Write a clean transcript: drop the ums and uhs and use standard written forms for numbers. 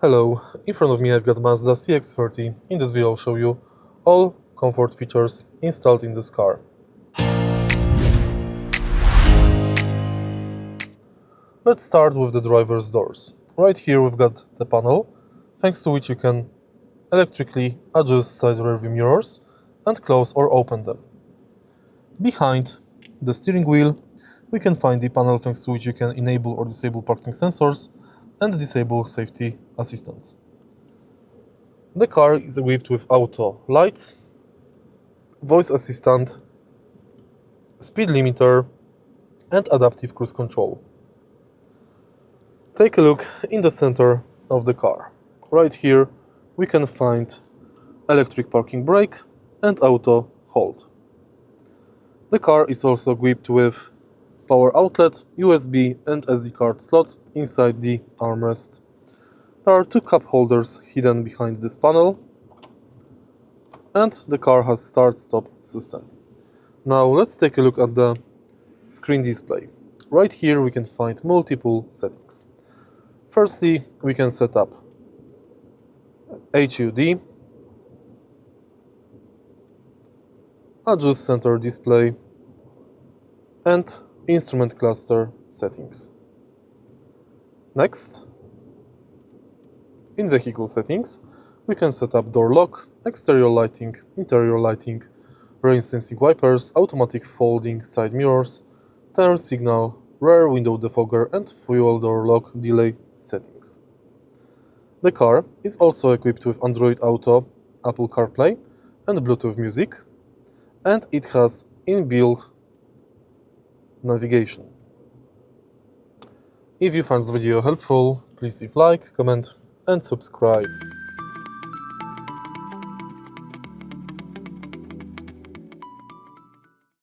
Hello, in front of me I've got Mazda CX-30. In this video I'll show you all comfort features installed in this car. Let's start with the driver's doors. Right here we've got the panel, thanks to which you can electrically adjust side rearview mirrors and close or open them. Behind the steering wheel we can find the panel thanks to which you can enable or disable parking sensors and disable safety assistance. The car is equipped with auto lights, voice assistant, speed limiter and adaptive cruise control. Take a look in the center of the car. Right here we can find electric parking brake and auto hold. The car is also equipped with power outlet, USB and SD card slot inside the armrest. There are two cup holders hidden behind this panel, and the car has start-stop system. Now let's take a look at the screen display. Right here we can find multiple settings. Firstly, we can set up HUD, adjust center display and instrument cluster settings. Next, in vehicle settings, we can set up door lock, exterior lighting, interior lighting, rain sensing wipers, automatic folding side mirrors, turn signal, rear window defogger and fuel door lock delay settings. The car is also equipped with Android Auto, Apple CarPlay and Bluetooth music, and it has inbuilt navigation. If you found this video helpful, please leave like, comment and subscribe.